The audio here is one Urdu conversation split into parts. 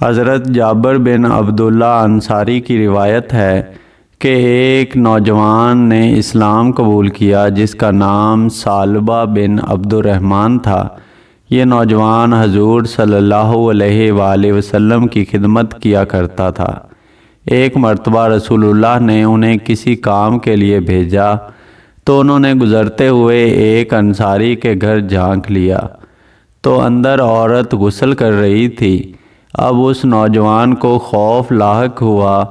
حضرت جابر بن عبداللہ انصاری کی روایت ہے کہ ایک نوجوان نے اسلام قبول کیا جس کا نام ثعلبہ بن عبد الرحمن تھا۔ یہ نوجوان حضور صلی اللہ علیہ وآلہ وسلم کی خدمت کیا کرتا تھا۔ ایک مرتبہ رسول اللہ نے انہیں کسی کام کے لیے بھیجا تو انہوں نے گزرتے ہوئے ایک انصاری کے گھر جھانک لیا تو اندر عورت غسل کر رہی تھی۔ اب اس نوجوان کو خوف لاحق ہوا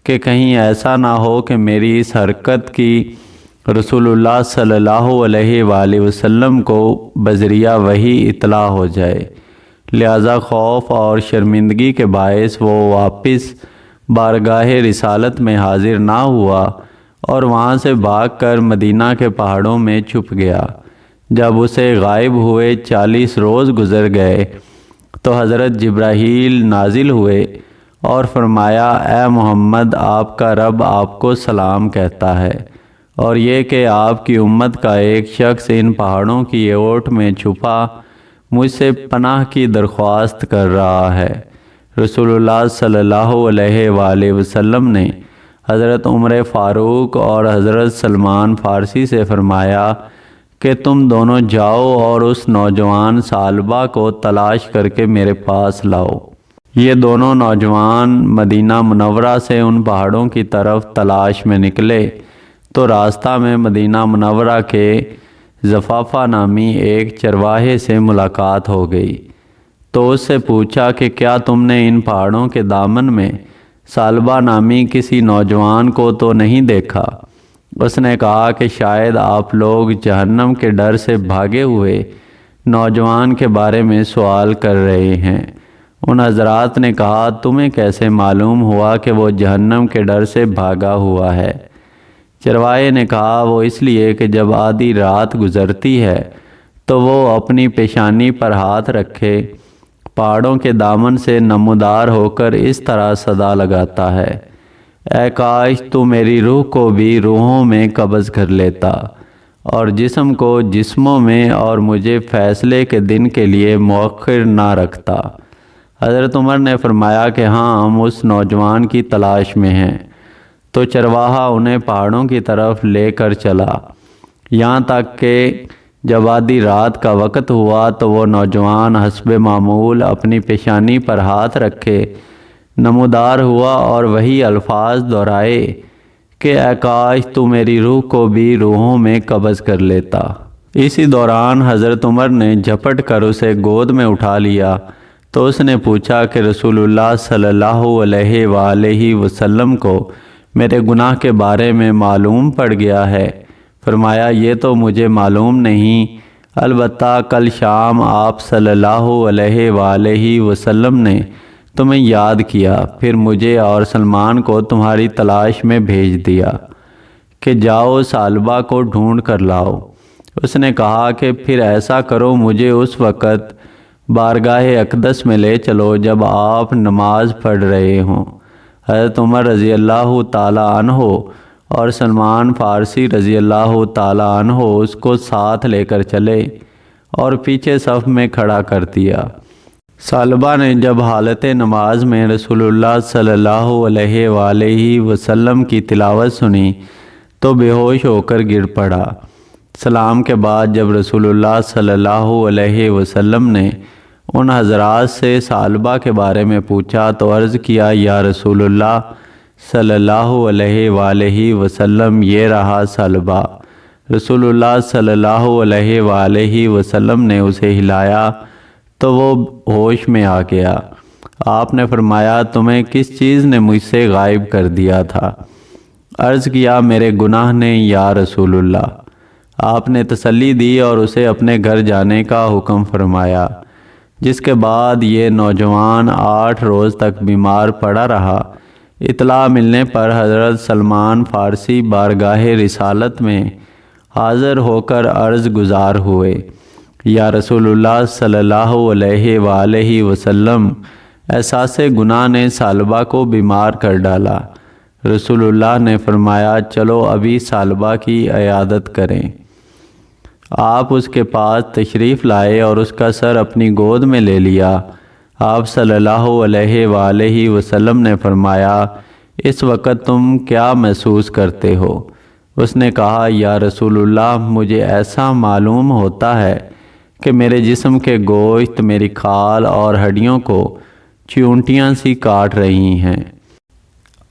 کہ کہیں ایسا نہ ہو کہ میری اس حرکت کی رسول اللہ صلی اللہ علیہ وآلہ وسلم کو بذریعہ وحی اطلاع ہو جائے، لہذا خوف اور شرمندگی کے باعث وہ واپس بارگاہ رسالت میں حاضر نہ ہوا اور وہاں سے بھاگ کر مدینہ کے پہاڑوں میں چھپ گیا۔ جب اسے غائب ہوئے 40 روز گزر گئے تو حضرت جبرائیل نازل ہوئے اور فرمایا، اے محمد، آپ کا رب آپ کو سلام کہتا ہے اور یہ کہ آپ کی امت کا ایک شخص ان پہاڑوں کی اوٹ میں چھپا مجھ سے پناہ کی درخواست کر رہا ہے۔ رسول اللہ صلی اللہ علیہ وآلہ وسلم نے حضرت عمر فاروق اور حضرت سلمان فارسی سے فرمایا کہ تم دونوں جاؤ اور اس نوجوان ثعلبہ کو تلاش کر کے میرے پاس لاؤ۔ یہ دونوں نوجوان مدینہ منورہ سے ان پہاڑوں کی طرف تلاش میں نکلے تو راستہ میں مدینہ منورہ کے زفافہ نامی ایک چرواہے سے ملاقات ہو گئی تو اس سے پوچھا کہ کیا تم نے ان پہاڑوں کے دامن میں ثعلبہ نامی کسی نوجوان کو تو نہیں دیکھا؟ اس نے کہا کہ شاید آپ لوگ جہنم کے ڈر سے بھاگے ہوئے نوجوان کے بارے میں سوال کر رہے ہیں۔ ان حضرات نے کہا، تمہیں کیسے معلوم ہوا کہ وہ جہنم کے ڈر سے بھاگا ہوا ہے؟ چرواہے نے کہا، وہ اس لیے کہ جب آدھی رات گزرتی ہے تو وہ اپنی پیشانی پر ہاتھ رکھے پہاڑوں کے دامن سے نمودار ہو کر اس طرح صدا لگاتا ہے، اے کاش تو میری روح کو بھی روحوں میں قبض کر لیتا اور جسم کو جسموں میں اور مجھے فیصلے کے دن کے لیے مؤخر نہ رکھتا۔ حضرت عمر نے فرمایا کہ ہاں، ہم اس نوجوان کی تلاش میں ہیں۔ تو چرواہا انہیں پہاڑوں کی طرف لے کر چلا، یہاں تک کہ جب آدھی رات کا وقت ہوا تو وہ نوجوان حسب معمول اپنی پیشانی پر ہاتھ رکھے نمودار ہوا اور وہی الفاظ دہرائے کہ اے کاش تو میری روح کو بھی روحوں میں قبض کر لیتا۔ اسی دوران حضرت عمر نے جھپٹ کر اسے گود میں اٹھا لیا تو اس نے پوچھا کہ رسول اللہ صلی اللہ علیہ وآلہ وسلم کو میرے گناہ کے بارے میں معلوم پڑ گیا ہے؟ فرمایا، یہ تو مجھے معلوم نہیں، البتہ کل شام آپ صلی اللہ علیہ وآلہ وسلم نے تمہیں یاد کیا، پھر مجھے اور سلمان کو تمہاری تلاش میں بھیج دیا کہ جاؤ ثعلبہ کو ڈھونڈ کر لاؤ۔ اس نے کہا کہ پھر ایسا کرو، مجھے اس وقت بارگاہ اقدس میں لے چلو جب آپ نماز پڑھ رہے ہوں۔ حضرت عمر رضی اللہ تعالیٰ عنہ اور سلمان فارسی رضی اللہ تعالیٰ عنہ اس کو ساتھ لے کر چلے اور پیچھے صف میں کھڑا کر دیا۔ ثعلبہ نے جب حالت نماز میں رسول اللہ صلی اللہ علیہ وآلہ وسلم کی تلاوت سنی تو بے ہوش ہو کر گر پڑا۔ سلام کے بعد جب رسول اللہ صلی اللہ علیہ وسلم نے ان حضرات سے ثعلبہ کے بارے میں پوچھا تو عرض کیا، یا رسول اللہ صلی اللہ علیہ وآلہ وسلم، یہ رہا ثعلبہ۔ رسول اللہ صلی اللہ علیہ وآلہ وسلم نے اسے ہلایا تو وہ ہوش میں آ گیا۔ آپ نے فرمایا، تمہیں کس چیز نے مجھ سے غائب کر دیا تھا؟ عرض کیا، میرے گناہ نے یا رسول اللہ۔ آپ نے تسلی دی اور اسے اپنے گھر جانے کا حکم فرمایا، جس کے بعد یہ نوجوان 8 روز تک بیمار پڑا رہا۔ اطلاع ملنے پر حضرت سلمان فارسی بارگاہ رسالت میں حاضر ہو کر عرض گزار ہوئے، یا رسول اللہ صلی اللہ علیہ وآلہ وسلم، احساس گناہ نے ثعلبہ کو بیمار کر ڈالا۔ رسول اللہ نے فرمایا، چلو ابھی ثعلبہ کی عیادت کریں۔ آپ اس کے پاس تشریف لائے اور اس کا سر اپنی گود میں لے لیا۔ آپ صلی اللہ علیہ وآلہ وسلم نے فرمایا اس وقت تم کیا محسوس کرتے ہو؟ اس نے کہا یا رسول اللہ مجھے ایسا معلوم ہوتا ہے کہ میرے جسم کے گوشت میری کھال اور ہڈیوں کو چیونٹیاں سی کاٹ رہی ہیں۔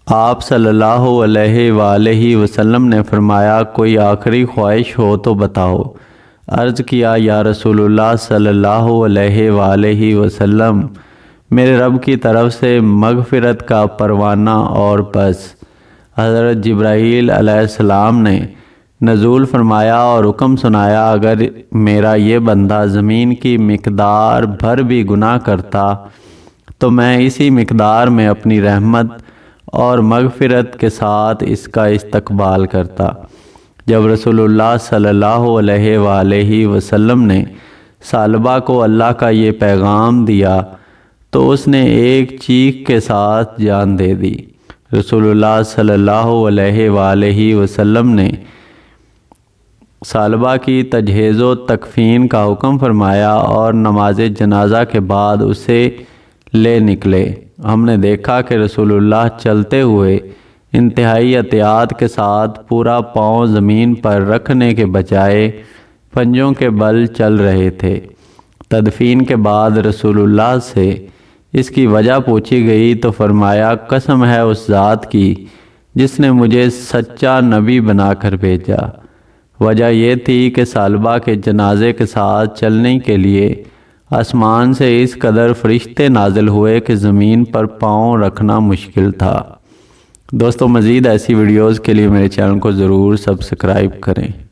آپ صلی اللہ علیہ وآلہ وسلم نے فرمایا کوئی آخری خواہش ہو تو بتاؤ۔ عرض کیا یا رسول اللہ صلی اللہ علیہ وآلہ وسلم میرے رب کی طرف سے مغفرت کا پروانہ اور بس۔ حضرت جبرائیل علیہ السلام نے نزول فرمایا اور حکم سنایا اگر میرا یہ بندہ زمین کی مقدار بھر بھی گناہ کرتا تو میں اسی مقدار میں اپنی رحمت اور مغفرت کے ساتھ اس کا استقبال کرتا۔ جب رسول اللہ صلی اللہ علیہ وآلہ وسلم نے ثعلبہ کو اللہ کا یہ پیغام دیا تو اس نے ایک چیخ کے ساتھ جان دے دی۔ رسول اللہ صلی اللہ علیہ وآلہ وسلم نے ثعلبہ کی تجہیز و تکفین کا حکم فرمایا اور نماز جنازہ کے بعد اسے لے نکلے۔ ہم نے دیکھا کہ رسول اللہ چلتے ہوئے انتہائی احتیاط کے ساتھ پورا پاؤں زمین پر رکھنے کے بجائے پنجوں کے بل چل رہے تھے۔ تدفین کے بعد رسول اللہ سے اس کی وجہ پوچھی گئی تو فرمایا قسم ہے اس ذات کی جس نے مجھے سچا نبی بنا کر بھیجا۔ وجہ یہ تھی کہ ثعلبہ کے جنازے کے ساتھ چلنے کے لیے آسمان سے اس قدر فرشتے نازل ہوئے کہ زمین پر پاؤں رکھنا مشکل تھا۔ دوستو مزید ایسی ویڈیوز کے لیے میرے چینل کو ضرور سبسکرائب کریں۔